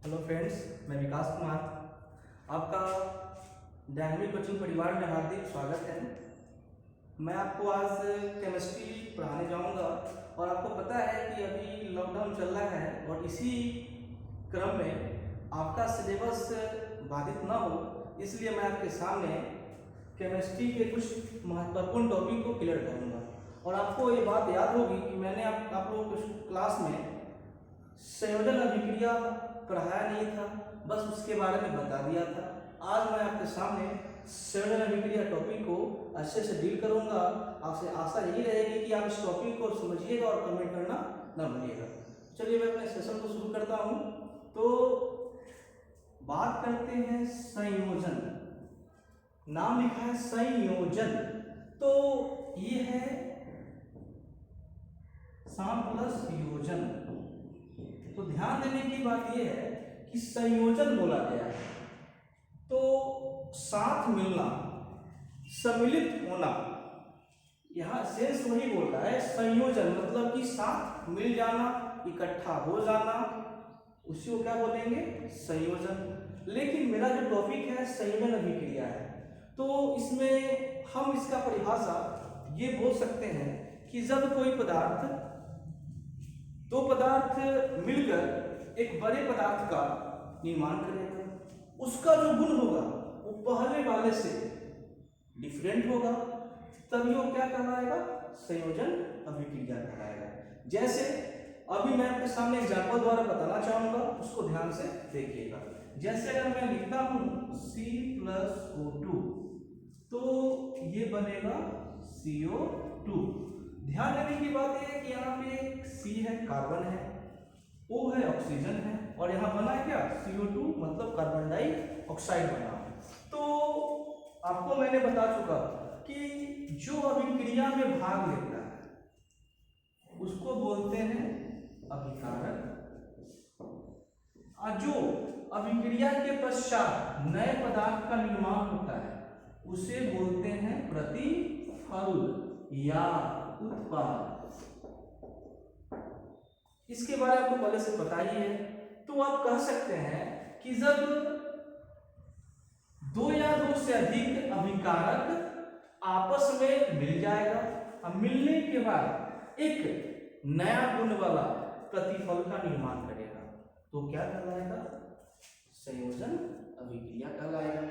Hello friends, मैं विकास कुमार। आपका dynamic coaching परिवार में हार्दिक स्वागत है। मैं आपको आज केमिस्ट्री पढ़ाने जाऊंगा और आपको पता है कि अभी लॉकडाउन चल रहा है और इसी क्रम में आपका सिलेबस बाधित ना हो, इसलिए मैं आपके सामने केमिस्ट्री के कुछ महत्वपूर्ण टॉपिक को क्लियर करूंगा। और आपको ये बात याद होगी कि मैंने आप लोगों को क्लास में संयोजन अभिक्रिया पढ़ाया नहीं था, बस उसके बारे में बता दिया था। आज मैं आपके सामने संयोजन अभिक्रिया टॉपिक को अच्छे से डील करूंगा। आपसे आशा यही रहेगी कि आप इस टॉपिक को समझिएगा और कमेंट करना न भूलिएगा। चलिए मैं अपने सेशन को शुरू करता हूं। तो बात करते हैं संयोजन। नाम लिखा है संयोजन, तो ये है प्लस योजन। तो ध्यान देने की बात यह है कि संयोजन बोला गया है तो साथ मिलना, सम्मिलित होना। यहां सेंस वही बोल रहा है। संयोजन मतलब कि साथ मिल जाना, इकट्ठा हो जाना, उसी को क्या बोलेंगे? संयोजन। लेकिन मेरा जो टॉपिक है संयोजन अभिक्रिया है, तो इसमें हम इसका परिभाषा ये बोल सकते हैं कि जब कोई पदार्थ, दो पदार्थ मिलकर एक बड़े पदार्थ का निर्माण करेगा, उसका जो गुण होगा वो पहले वाले से डिफरेंट होगा, तभी वो क्या कहलाएगा? संयोजन अभिक्रिया कहलाएगा। जैसे अभी मैं आपके सामने एग्जांपल द्वारा बताना चाहूंगा, उसको ध्यान से देखिएगा। जैसे अगर मैं लिखता हूं C+O2 तो ये बनेगा CO2। ध्यान देने की बात यह है कि यहाँ पे C है, कार्बन है, O है, ऑक्सीजन है, और यहाँ बना है क्या? CO2 मतलब कार्बन डाइऑक्साइड बना। तो आपको मैंने बता चुका कि जो अभिक्रिया में भाग लेता है उसको बोलते हैं अभिकारक, और जो अभिक्रिया के पश्चात नए पदार्थ का निर्माण होता है उसे बोलते हैं प्रतिफल या उत्पाद। इसके बारे में आपको पहले से पता ही है। तो आप कह सकते हैं कि जब दो या दो से अधिक अभिकारक आपस में मिल जाएगा और मिलने के बाद एक नया गुण वाला प्रतिफल का निर्माण करेगा, तो क्या कहलाएगा? संयोजन अभिक्रिया कहलाएगा।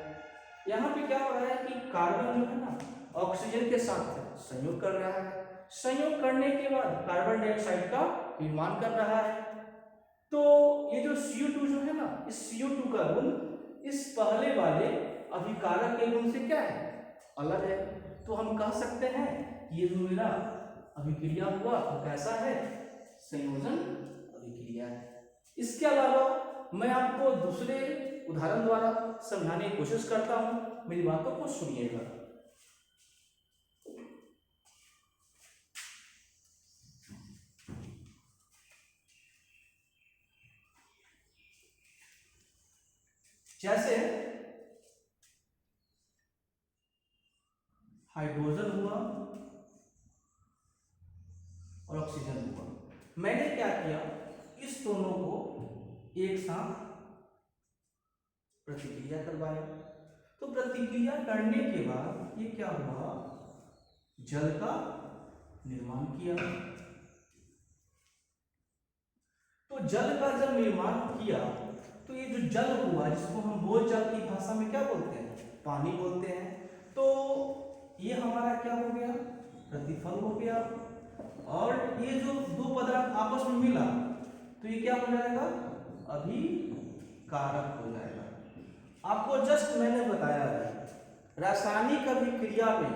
यहाँ पे क्या हो रहा है कि कार्बन जो है ना, ऑक्सीजन के साथ संयोग कर रहा है। संयोग करने के बाद कार्बन डाइऑक्साइड का निर्माण कर रहा है। तो ये जो CO2 जो है ना, इस CO2 का गुण इस पहले वाले अभिकारक के गुण से क्या है? अलग है। तो हम कह सकते हैं कि ये जो मेरा अभिक्रिया हुआ वो कैसा है? संयोजन अभिक्रिया है। इसके अलावा मैं आपको दूसरे उदाहरण द्वारा समझाने की कोशिश करता हूं, मेरी बातों को सुनिएगा। जैसे हाइड्रोजन हुआ और ऑक्सीजन हुआ, मैंने क्या किया? इस दोनों को एक साथ प्रतिक्रिया करवाया। तो प्रतिक्रिया करने के बाद ये क्या हुआ? जल का निर्माण किया। तो जल का जब निर्माण किया तो ये जो जल हुआ, जिसको हम बोलचाल की भाषा में क्या बोलते हैं? पानी बोलते हैं। तो ये हमारा क्या हो गया? प्रतिफल हो गया। और ये जो दो पदार्थ आपस में मिला तो ये क्या हो जाएगा? अभिकारक हो जाएगा। आपको जस्ट मैंने बताया है, रासायनिक अभिक्रिया में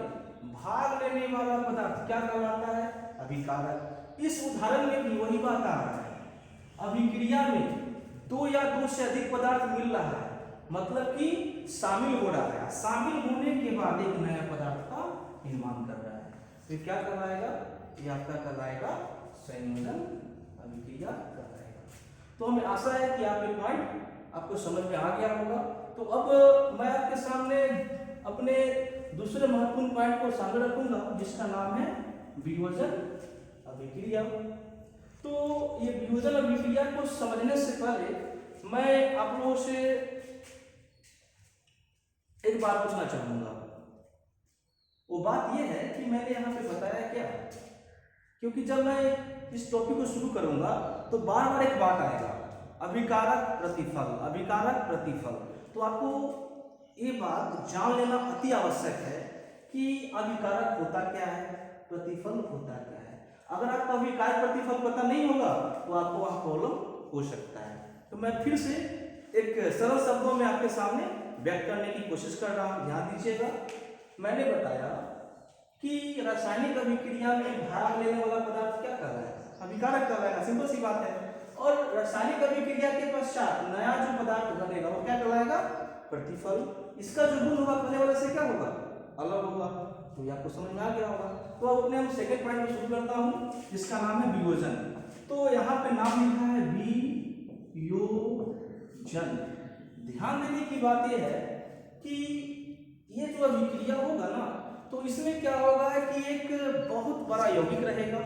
भाग लेने वाला पदार्थ क्या कहलाता है? अभिकारक। इस उदाहरण में भी वही बात आ रहा है। अभिक्रिया में दो या दो से अधिक पदार्थ मिल रहा है, मतलब कि शामिल हो रहा है। शामिल होने के बाद एक नया पदार्थ का निर्माण कर रहा है, तो क्या कहलाएगा? ये आपका कहलाएगा संयोजन अभिक्रिया कहलाएगा। तो हमें आशा है कि आप ये पॉइंट आपको समझ में आ गया होगा। तो अब मैं आपके सामने अपने दूसरे महत्वपूर्ण पॉइंट को सामने रखूंगा, जिसका नाम है वियोजन अभिक्रिया। तो ये वियोजन अभिक्रिया को समझने से पहले मैं आप लोगों से एक बात पूछना चाहूंगा। वो बात यह है कि मैंने यहाँ पे बताया क्या, क्योंकि जब मैं इस टॉपिक को शुरू करूंगा तो बार बार एक बात आएगा, अभिकारक प्रतिफल, अभिकारक प्रतिफल। तो आपको ये बात जान लेना अति आवश्यक है कि अभिकारक होता क्या है, प्रतिफल होता क्या है। अगर आपको अभिकारक प्रतिफल पता नहीं होगा तो आपको वहाँ प्रॉब्लम हो सकता है। तो मैं फिर से एक सरल शब्दों में आपके सामने व्यक्त करने की कोशिश कर रहा हूँ, ध्यान दीजिएगा। मैंने बताया कि रासायनिक अभिक्रिया में भाग लेने वाला पदार्थ क्या कर रहा है, अभिकारक कर रहा है, सिंपल सी बात है। और रासायनिक अभिक्रिया के पश्चात नया जो पदार्थ बनेगा वो क्या कहलाएगा, प्रतिफल। इसका जो गुण होगा पहले वाले से क्या होगा, अलग होगा। तो ये आपको समझ में आ गया होगा। तो अब अपने हम सेकंड पॉइंट में शुरू करता हूँ, जिसका नाम है वियोजन। तो यहाँ पे नाम लिखा है वियोजन। ध्यान देने की बात यह है कि ये जो अभिक्रिया होगा ना, तो इसमें क्या होगा कि एक बहुत बड़ा यौगिक रहेगा,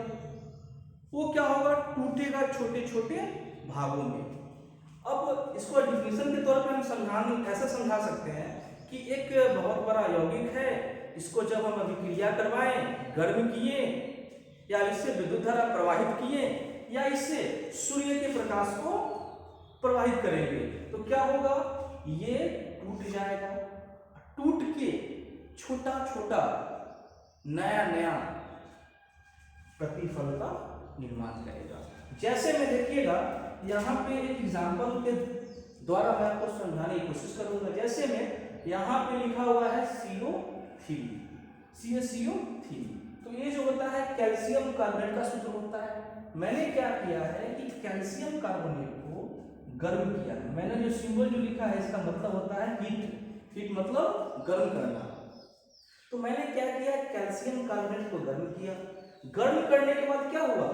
वो क्या होगा, टूटेगा छोटे छोटे भागों में। अब इसको डिफिनेशन के तौर पे हम ऐसा समझा सकते हैं कि एक बहुत बड़ा यौगिक है, इसको जब हम अभिक्रिया करवाएं, गर्म किए या इससे विद्युत धारा प्रवाहित किए या इससे सूर्य के प्रकाश को प्रवाहित करेंगे, तो क्या होगा, ये टूट जाएगा। टूट के छोटा छोटा नया नया प्रतिफल का निर्माण करेगा। जैसे में देखिएगा यहाँ पे एक एग्जाम्पल के द्वारा मैं आपको समझाने की कोशिश करूंगा। जैसे में यहाँ पे लिखा हुआ है CO3, CaCO3। तो ये जो होता है कैल्शियम कार्बोनेट का सूत्र होता है। मैंने क्या किया है कि कैल्शियम कार्बोनेट को गर्म किया है। मैंने जो सिंबल जो लिखा है इसका मतलब होता है हीट। हीट मतलब गर्म करना। तो मैंने क्या किया, कैल्शियम कार्बोनेट को गर्म किया। गर्म करने के बाद क्या हुआ,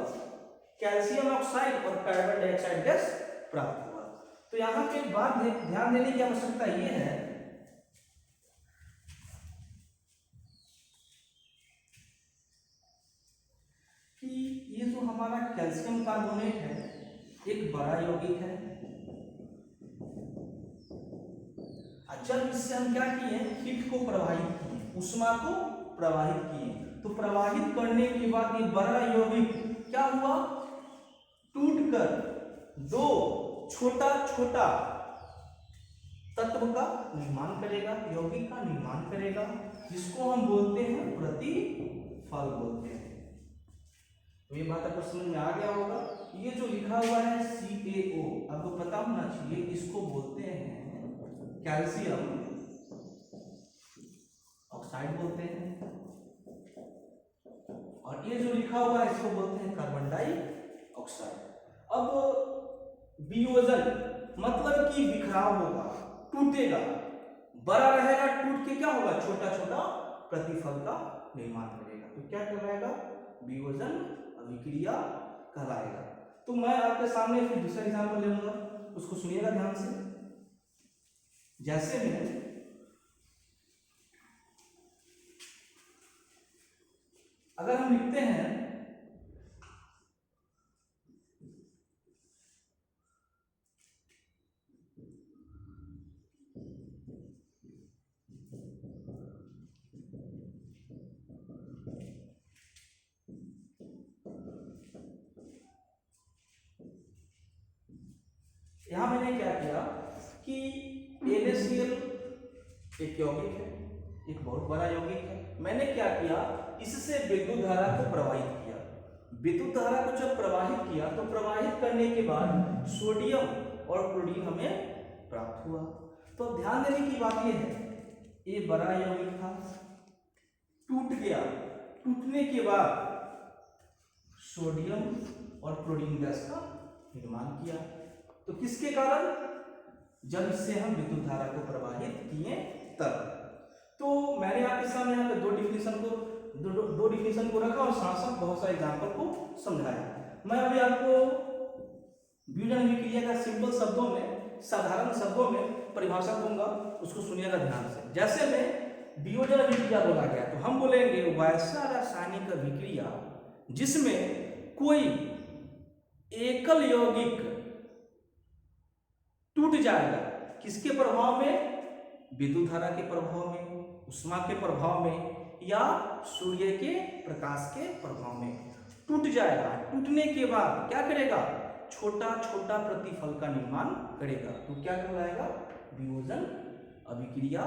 कैल्शियम ऑक्साइड और कार्बन डाइऑक्साइड गैस प्राप्त हुआ। तो यहाँ पे एक बात ध्यान देने की आवश्यकता ये है कि ये जो हमारा कैल्शियम कार्बोनेट है एक बड़ा यौगिक है। जब इससे हम क्या किए, हीट को प्रवाहित किए, उष्मा को प्रवाहित किए, तो प्रवाहित करने के बाद ये बड़ा यौगिक क्या हुआ, टूटकर दो छोटा छोटा तत्व का निर्माण करेगा, यौगिक का निर्माण करेगा, जिसको हम बोलते हैं प्रतिफल बोलते हैं। तो ये बात आपको समझ में आ गया होगा। ये जो लिखा हुआ है CaO, आपको पता होना चाहिए, इसको बोलते हैं कैल्शियम ऑक्साइड बोलते हैं। और ये जो लिखा हुआ है इसको बोलते हैं कार्बन डाइऑक्साइड। अब वियोजन मतलब कि बिखराव होगा, टूटेगा, बड़ा रहेगा, टूट के क्या होगा, छोटा छोटा प्रतिफल का निर्माण करेगा। तो क्या कहलाएगा, वियोजन अभिक्रिया कहलाएगा। तो मैं आपके सामने फिर दूसरा एग्जाम्पल ले लूंगा, उसको सुनिएगा ध्यान से। जैसे में अगर हम लिखते हैं यहां मैंने क्या किया कि NaCl एक यौगिक है, एक बहुत बड़ा यौगिक है। मैंने क्या किया, इससे विद्युत धारा को प्रवाहित किया। विद्युत धारा को जब प्रवाहित किया तो प्रवाहित करने के बाद सोडियम और क्लोरीन हमें प्राप्त हुआ। तो ध्यान देने की बात यह है, ये बड़ा यौगिक था, टूट गया, टूटने के बाद सोडियम और क्लोरीन गैस का निर्माण किया। तो किसके कारण, जब इससे हम विद्युत धारा को प्रवाहित किए तब। तो मैंने आपके सामने यहाँ पे दो डिफिनेशन को रखा और साथ साथ बहुत सारे एग्जाम्पल को समझाया। मैं अभी आपको वियोजन अभिक्रिया का सिंपल शब्दों में, साधारण शब्दों में परिभाषा दूंगा, उसको सुनिएगा ध्यान से। जैसे में वियोजन अभिक्रिया बोला गया तो हम बोलेंगे वैसा रासायनिक अभिक्रिया जिसमें कोई एकल यौगिक टूट जाएगा। किसके प्रभाव में? विद्युत धारा के प्रभाव में, उष्मा के प्रभाव में या सूर्य के प्रकाश के प्रभाव में टूट जाएगा। टूटने के बाद क्या करेगा? छोटा छोटा प्रतिफल का निर्माण करेगा। तो क्या कहलाएगा? वियोजन अभिक्रिया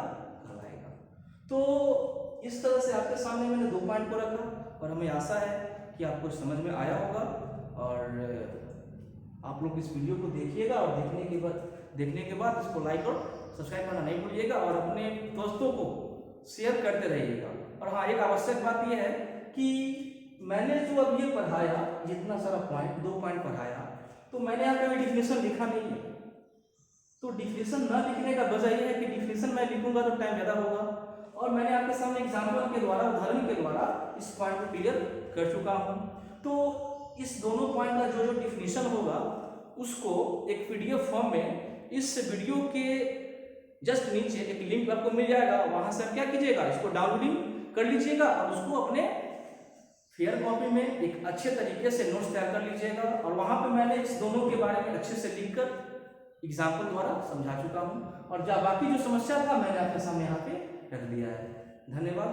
कहलाएगा। तो इस तरह से आपके सामने मैंने 2 पॉइंट को रखा और हमें आशा है कि आपको समझ में आया होगा। और आप लोग इस वीडियो को देखिएगा और देखने के बाद इसको लाइक और सब्सक्राइब करना नहीं भूलिएगा और अपने दोस्तों को शेयर करते रहिएगा। और हाँ, एक आवश्यक बात यह है कि मैंने जो अब ये पढ़ाया, जितना सारा पॉइंट 2 पॉइंट पढ़ाया, तो मैंने यहाँ कभी डिफिनेशन लिखा नहीं है। तो डिफिनेशन न लिखने का वजह यह है कि डिफिनेशन मैं लिखूंगा तो टाइम ज़्यादा होगा और मैंने आपके सामने एग्जाम्पल के द्वारा, उदाहरण के द्वारा इस पॉइंट को क्लियर कर चुका हूँ। तो इस दोनों पॉइंट का जो डिफिनेशन होगा उसको एक पीडीएफ फॉर्म में इस वीडियो के जस्ट नीचे एक लिंक आपको मिल जाएगा। वहां से आप क्या कीजिएगा? इसको डाउनलोडिंग कर लीजिएगा और उसको अपने फेयर कॉपी में एक अच्छे तरीके से नोट्स तैयार कर लीजिएगा। और वहां पे मैंने इस दोनों के बारे में अच्छे से लिखकर एग्जाम्पल द्वारा समझा चुका हूं और जब बाकी जो समस्या था मैंने आपके सामने यहाँ पे रख दिया है। धन्यवाद।